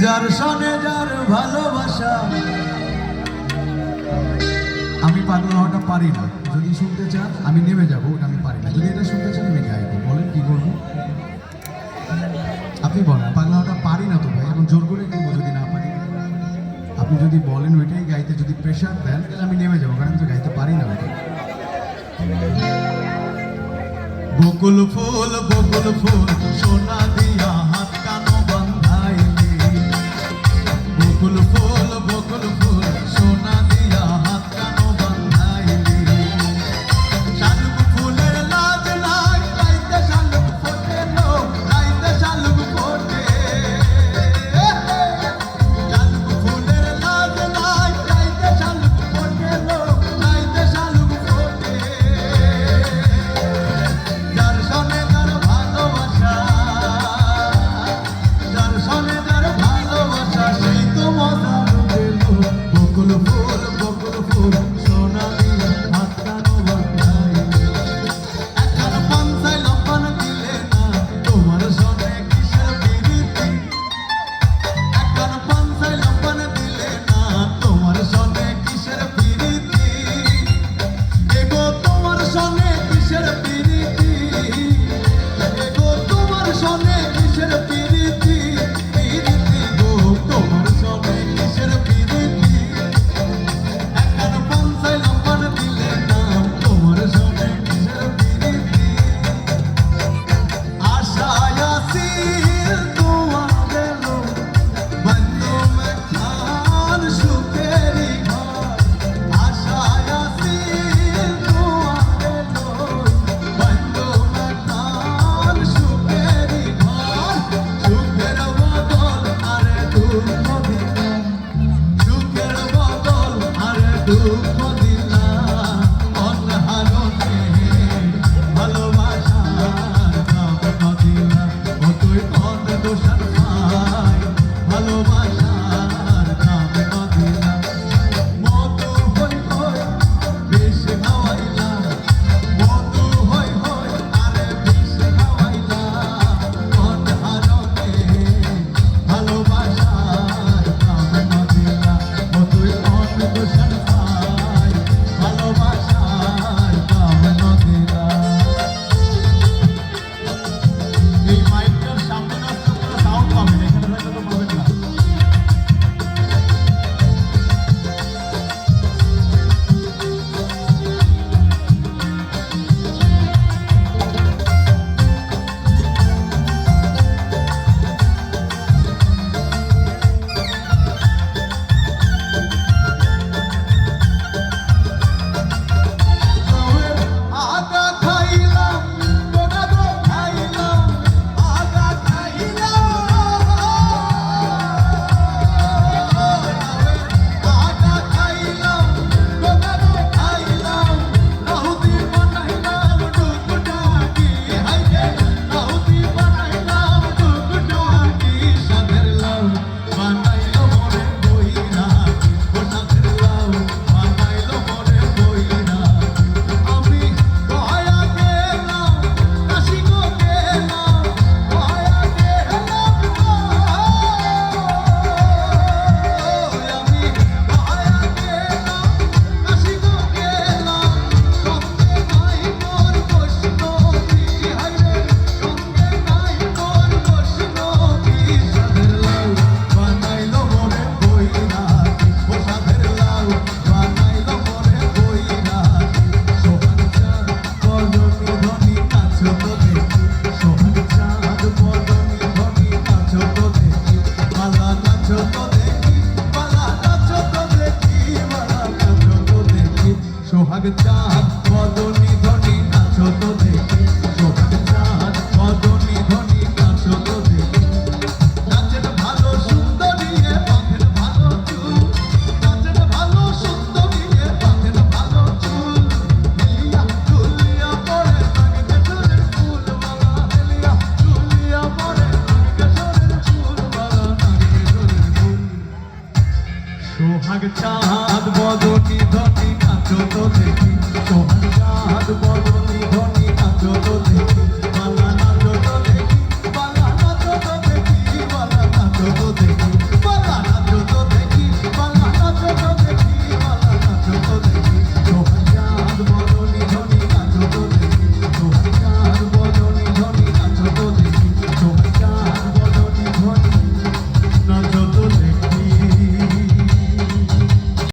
যার সনে যার ভালোবাসা। আমি পাগলা হওয়াটা পারি না, যদি শুনতে চান আমি নেমে যাবো, ওটা আমি পারি না। যদি এটা শুনতে চান আমি গাইবো, বলেন কি করবো? আপনি বলেন, পাগলা হওয়াটা পারি না তো ভাই, এখন জোর করে কিনবো যদি না পারি। আপনি যদি বলেন ওইটাই গাইতে, যদি প্রেশার দেন তাহলে আমি নেমে যাবো, কারণ আমি তো গাইতে পারি না ওইটা। বকুল ফুল সোনা দিয়া হাত কানো বান্ধাইলি, বকুল ফুল সোনা দিয়া হাত কানো বান্ধাইলি। শালুক ফুলের লাজ নাই, রাইতে শালুক ফোটে লো, রাইতে শালুক ফোটে। শালুক ফুলের লাজ নাই, রাইতে শালুক ফোটে লো, রাইতে শালুক ফোটে। যার সনে যার ভালোবাসা, যার সনে যার ভালোবাসা, সেই তো মজা লুটেলো। বকুল ফুল সোনা দিয়া হাত কানো বান্ধাইলি। একখানা পঞ্চায় লম্বান দিলে না, তোমার সনে কিসের প্রীতি। একখানা পঞ্চায় লম্বান দিলে না, তোমার সনে কিসের প্রীতি। এগো তোমার সনে কিসের প্রীতি, এগো তোমার সনে কিসের প্রীতি। প্রীতি গো তোমার সনে কিসের প্রীতি। একখানা পঞ্চায় লম্বান দিলে না, তোমার সনে কিসের প্রীতি। আশায় আসিল তোমার এলো, বন্ধু মেঘান সুখেরি ঘর। আশায় আসিল তোমার এলো, বন্ধু মেঘান সুখেরি ঘর। সুখের বদল আরে দুঃখ দিলা, সুখের বদল আরে দুঃখ দিলা। অনহারণে ভালোবাসার দাম দিলা, ও তুই অন্য দোষার পাই, ভালোবাসার দাম দিলা। মধু হই হই বিষ খাওয়াইলা, মধু হই হই আরে বিষ খাওয়াইলা। অনহারণে ভালোবাসার দাম দিলা, ও তুই অন্য দোষার পাই, ভালোবাসার দাম দিলা। এই মাইকটার সামনে আসতে পুরো সাউন্ড পাবেন, এখানে হয়তো তো পাবেন না। আগা খাইলাম গোনা গো খাইলাম, আগা খাইলাম, আগা খাইলাম গোনা গো খাইলাম। রাহুতি বানাইলাম ডুবডাকি, হাইরে রাহুতি বানাইলাম ডুবডাকি। সাদের লাউ বানাইলো মরে বইরা, ও সাদের লাউ বানাইলো মরে বইরা। আমি দয়া গেলাম কাশি গো গেলাম, দয়া গেলাম গো। আমি দয়া গেলাম কাশি গো গেলাম। সঙ্গে নাই মোর বৈষ্ণবী, হাইরে সঙ্গে নাই মোর বৈষ্ণবী। সাদের লাউ বানাইলো মরে বইরা, ও সাদের লাউ বানাইলো মরে বইরা। সোহান চাঁদ বদনি ধনি নাচো তো দেখি, সোহান চাঁদ বদনি ধনি নাচো তো দেখি। মালা নাচো তো দেখি, মালা নাচো তো দেখি, মালা নাচো তো দেখি। সোহাগ চাঁদ বদনি